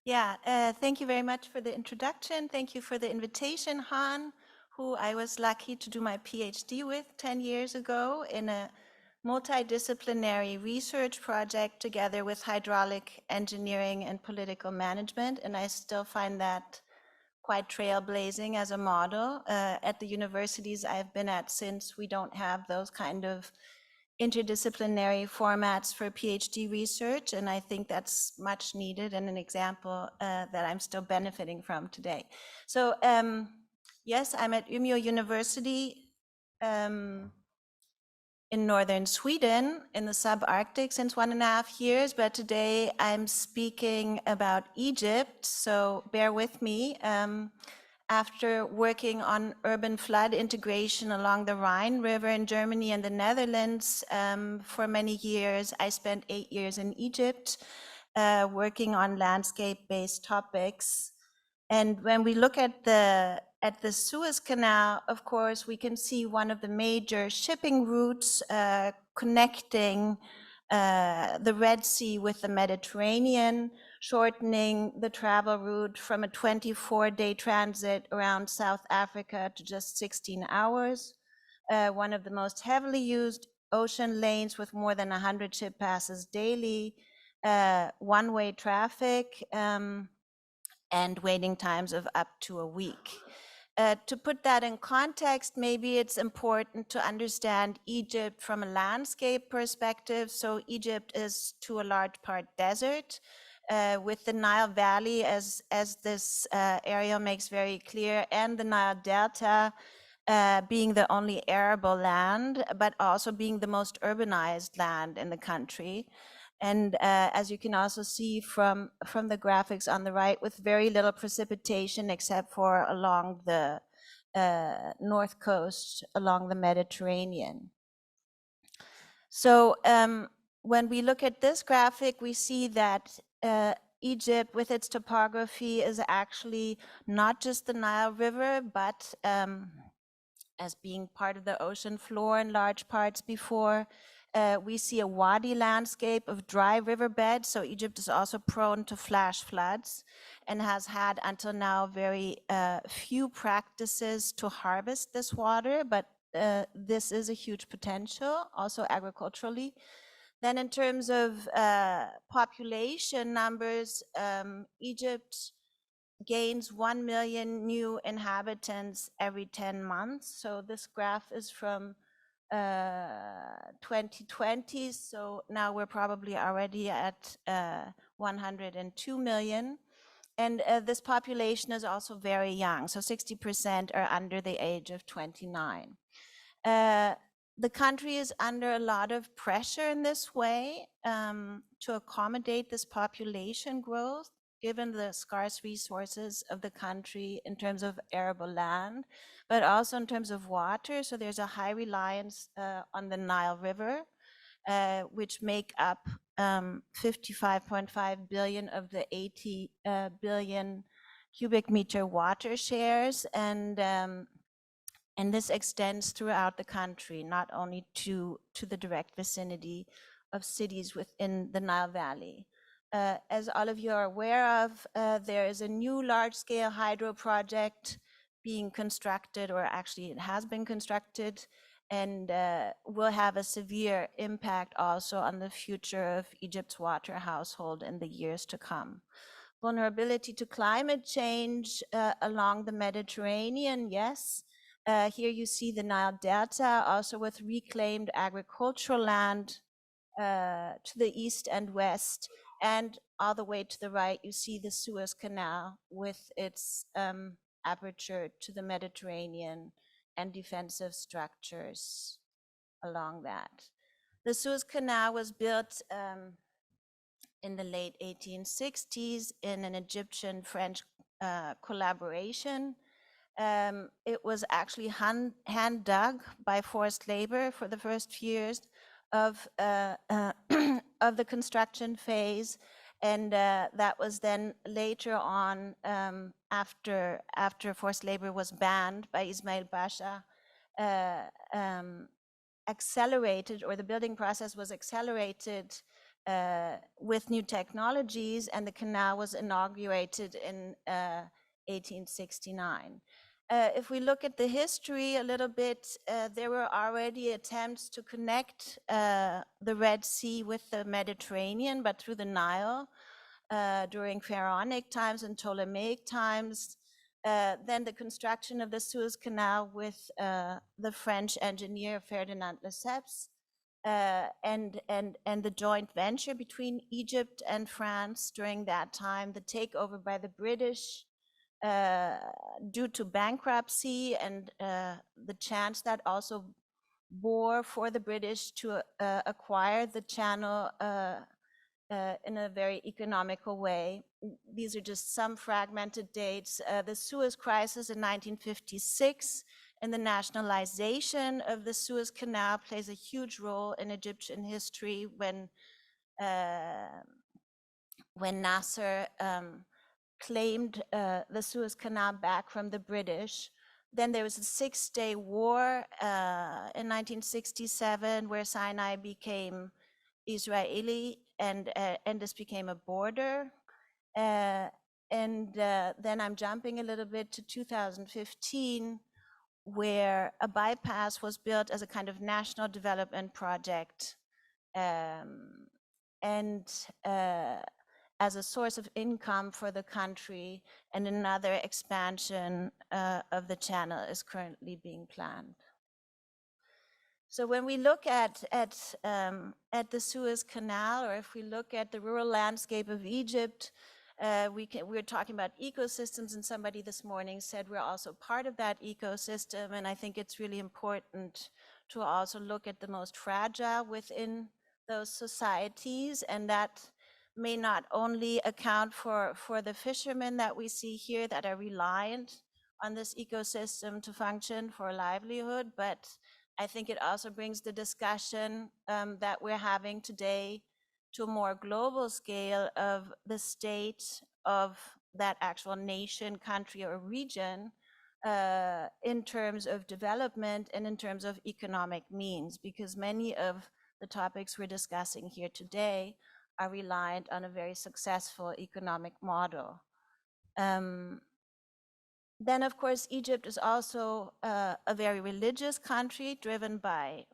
Yeah, thank you very much for the introduction. Thank you for the invitation, Han, who I was lucky to do my PhD with 10 years ago in a multidisciplinary research project together with hydraulic engineering and political management. And I still find that quite trailblazing as a model. At the universities I've been at since, we don't have those kind of interdisciplinary formats for PhD research, and I think that's much needed and an example that I'm still benefiting from today. So yes, I'm at Umeå University in northern Sweden in the subarctic since 1.5 years, but today I'm speaking about Egypt, so bear with me. After working on urban flood integration along the Rhine River in Germany and the Netherlands for many years, I spent 8 years in Egypt working on landscape-based topics. And when we look at the Suez Canal, of course, we can see one of the major shipping routes connecting the Red Sea with the Mediterranean, shortening the travel route from a 24-day transit around South Africa to just 16 hours. One of the most heavily used ocean lanes with more than 100 ship passes daily, one-way traffic, and waiting times of up to a week. To put that in context, maybe it's important to understand Egypt from a landscape perspective. So Egypt is to a large part desert, with the Nile Valley, as this area makes very clear, and the Nile Delta being the only arable land, but also being the most urbanized land in the country. And as you can also see from the graphics on the right, with very little precipitation except for along the north coast, along the Mediterranean. So when we look at this graphic, we see that Egypt, with its topography, is actually not just the Nile River, but as being part of the ocean floor in large parts before. We see a wadi landscape of dry riverbeds, so Egypt is also prone to flash floods and has had until now very few practices to harvest this water, but this is a huge potential, also agriculturally. Then in terms of population numbers, Egypt gains 1 million new inhabitants every 10 months. So this graph is from 2020. So now we're probably already at 102 million. And this population is also very young. So 60% are under the age of 29. The country is under a lot of pressure in this way to accommodate this population growth, given the scarce resources of the country in terms of arable land, but also in terms of water. So there's a high reliance on the Nile River, which make up 55.5 billion of the 80 billion cubic meter water shares. And this extends throughout the country, not only to the direct vicinity of cities within the Nile Valley. As all of you are aware of, there is a new large-scale hydro project being constructed, or actually it has been constructed, and will have a severe impact also on the future of Egypt's water household in the years to come. Vulnerability to climate change along the Mediterranean, yes. Here you see the Nile Delta, also with reclaimed agricultural land to the east and west, and all the way to the right, you see the Suez Canal with its aperture to the Mediterranean and defensive structures along that. The Suez Canal was built in the late 1860s in an Egyptian-French collaboration. It was actually hand dug by forced labor for the first few years of of the construction phase, and that was then later on, after forced labor was banned by Ismail Pasha, accelerated, or the building process was accelerated with new technologies, and the canal was inaugurated in 1869. If we look at the history a little bit, there were already attempts to connect the Red Sea with the Mediterranean, but through the Nile during Pharaonic times and Ptolemaic times. Then the construction of the Suez Canal with the French engineer Ferdinand Lesseps, and the joint venture between Egypt and France during that time, the takeover by the British due to bankruptcy and the chance that also bore for the British to acquire the channel in a very economical way. These are just some fragmented dates. The Suez Crisis in 1956 and the nationalization of the Suez Canal plays a huge role in Egyptian history when Nasser claimed the Suez Canal back from the British. Then there was a 6-day war in 1967 where Sinai became Israeli, and this became a border. Then I'm jumping a little bit to 2015, where a bypass was built as a kind of national development project, and as a source of income for the country, and another expansion of the channel is currently being planned. So when we look at the Suez Canal, or if we look at the rural landscape of Egypt, we're talking about ecosystems, and somebody this morning said we're also part of that ecosystem, and I think it's really important to also look at the most fragile within those societies, and that may not only account for the fishermen that we see here that are reliant on this ecosystem to function for livelihood, but I think it also brings the discussion that we're having today to a more global scale of the state of that actual nation, country, or region in terms of development and in terms of economic means, because many of the topics we're discussing here today are reliant on a very successful economic model. Then, of course, Egypt is also a very religious country driven by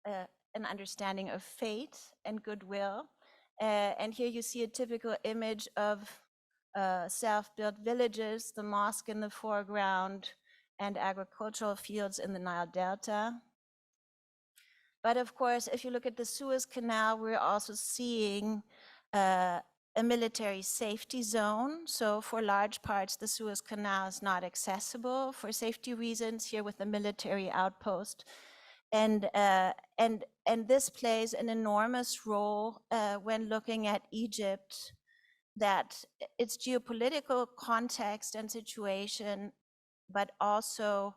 an understanding of fate and goodwill. And here you see a typical image of self-built villages, the mosque in the foreground, and agricultural fields in the Nile Delta. But of course, if you look at the Suez Canal, we're also seeing a military safety zone. So for large parts, the Suez Canal is not accessible for safety reasons here with the military outpost. And this plays an enormous role when looking at Egypt, that its geopolitical context and situation, but also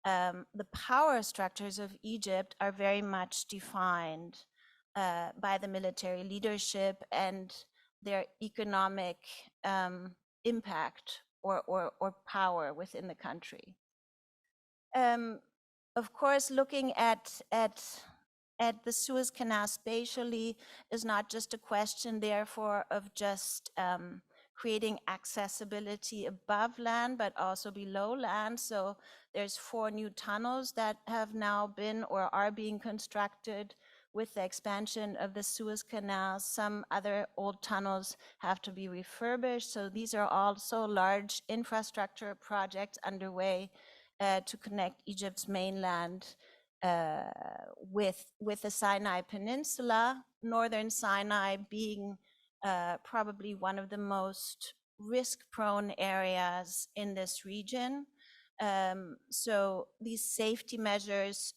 the power structures of Egypt are very much defined by the military leadership and their economic impact or power within the country. Of course, looking at the Suez Canal spatially is not just a question, therefore, of just creating accessibility above land, but also below land. So there's 4 new tunnels that have now been or are being constructed with the expansion of the Suez Canal. Some other old tunnels have to be refurbished. So these are also large infrastructure projects underway to connect Egypt's mainland with the Sinai Peninsula, northern Sinai being probably one of the most risk-prone areas in this region. So these safety measures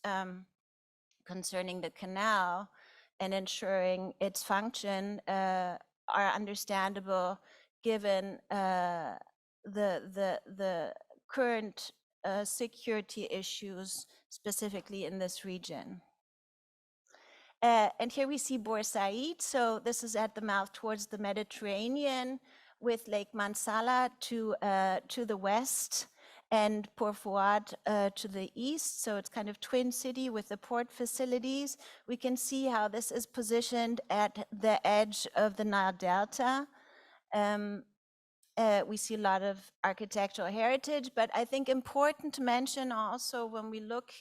concerning the canal and ensuring its function are understandable given the current security issues specifically in this region. And here we see Bor Said. So this is at the mouth towards the Mediterranean with Lake Mansala to the west. and Port Fuad to the east. So it's kind of twin city with the port facilities. We can see how this is positioned at the edge of the Nile Delta. We see a lot of architectural heritage, but I think important to mention also when we look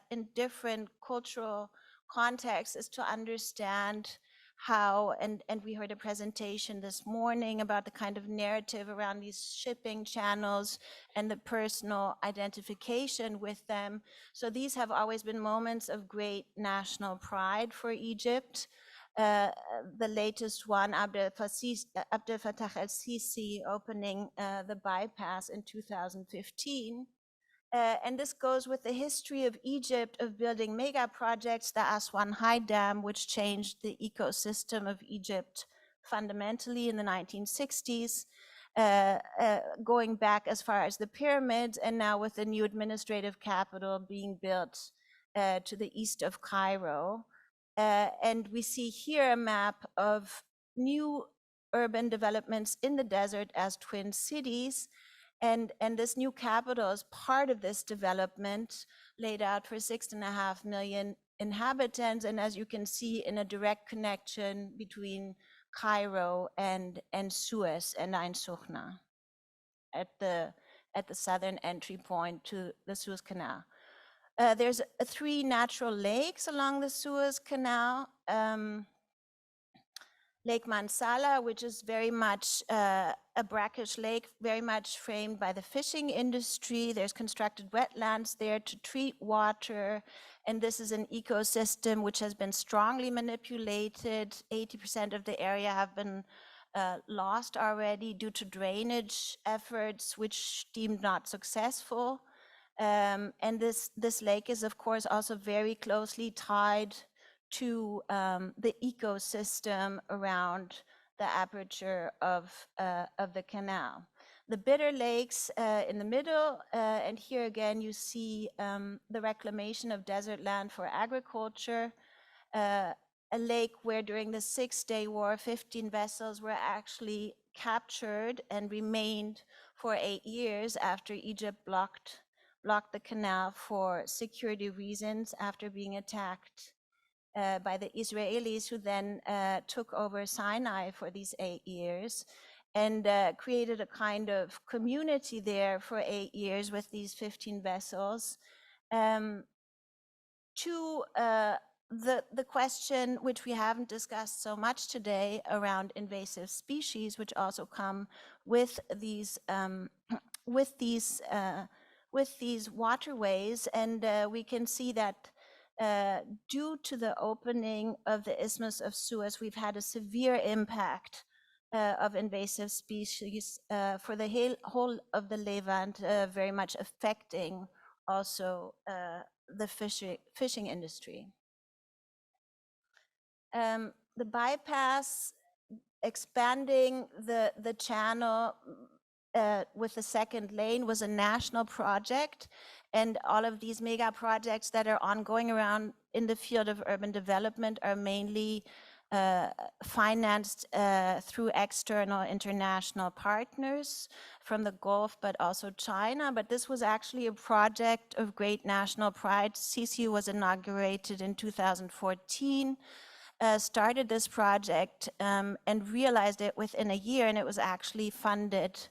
in different cultural contexts is to understand how, and we heard a presentation this morning about the kind of narrative around these shipping channels and the personal identification with them. So these have always been moments of great national pride for Egypt. The latest one, Abdel Fattah el-Sisi opening the bypass in 2015. And this goes with the history of Egypt of building mega projects, the Aswan High Dam, which changed the ecosystem of Egypt fundamentally in the 1960s, going back as far as the pyramids, and now with the new administrative capital being built to the east of Cairo. And we see here a map of new urban developments in the desert as twin cities. And this new capital is part of this development laid out for 6.5 million inhabitants. And as you can see, in a direct connection between Cairo and Suez and Ain Sokhna at the southern entry point to the Suez Canal. There's 3 natural lakes along the Suez Canal. Lake Mansala, which is very much a brackish lake, very much framed by the fishing industry. There's constructed wetlands there to treat water. And this is an ecosystem which has been strongly manipulated. 80% of the area have been lost already due to drainage efforts, which deemed not successful. And this lake is, of course, also very closely tied to the ecosystem around the aperture of the canal. The Bitter Lakes in the middle, and here again you see the reclamation of desert land for agriculture, a lake where during the Six-Day War, 15 vessels were actually captured and remained for 8 years after Egypt blocked the canal for security reasons after being attacked by the Israelis, who then took over Sinai for these 8 years and created a kind of community there for 8 years with these 15 vessels. To the question, which we haven't discussed so much today, around invasive species, which also come with these waterways, and we can see that due to the opening of the Isthmus of Suez, we've had a severe impact of invasive species for the whole of the Levant, very much affecting also the fishing industry. The bypass, expanding the channel with the second lane, was a national project, and all of these mega projects that are ongoing around in the field of urban development are mainly financed through external international partners from the Gulf, but also China. But this was actually a project of great national pride. Sisi was inaugurated in 2014, started this project and realized it within a year, and it was actually funded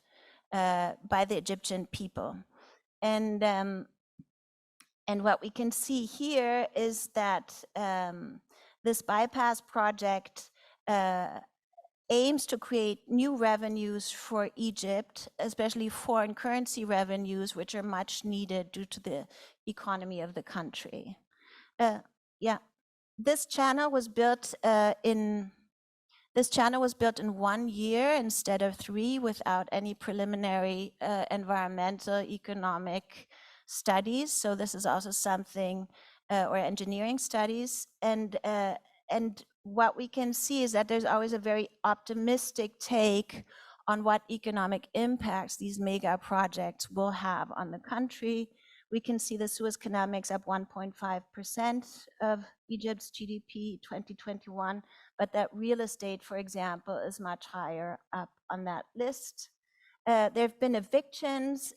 by the Egyptian people. And what we can see here is that this bypass project aims to create new revenues for Egypt, especially foreign currency revenues, which are much needed due to the economy of the country. This channel was built in 1 year instead of 3, without any preliminary environmental economic studies. So this is also something, or engineering studies. And what we can see is that there's always a very optimistic take on what economic impacts these mega projects will have on the country. We can see the Suez Canal makes up 1.5% of Egypt's GDP 2021, but that real estate, for example, is much higher up on that list. There have been evictions,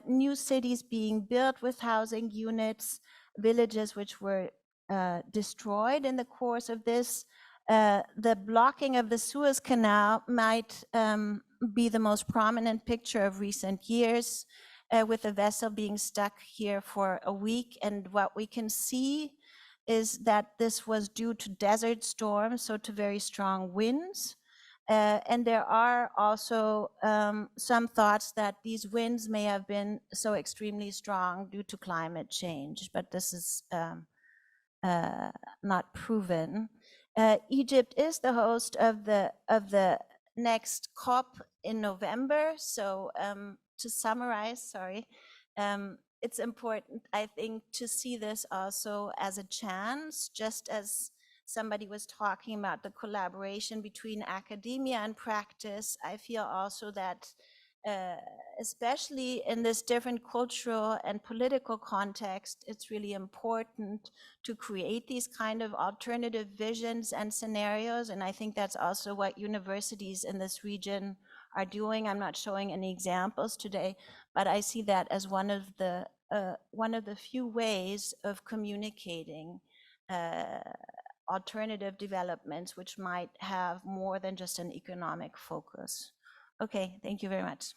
new cities being built with housing units, villages which were destroyed in the course of this. The blocking of the Suez Canal might be the most prominent picture of recent years, with a vessel being stuck here for a week. And what we can see is that this was due to desert storms, so to very strong winds. And there are also some thoughts that these winds may have been so extremely strong due to climate change, but this is not proven. Egypt is the host of the next COP in November. So to summarize, sorry, it's important, I think, to see this also as a chance, just as somebody was talking about the collaboration between academia and practice. I feel also that especially in this different cultural and political context, it's really important to create these kind of alternative visions and scenarios. And I think that's also what universities in this region are doing. I'm not showing any examples today, but I see that as one of the few ways of communicating alternative developments, which might have more than just an economic focus. Okay, thank you very much.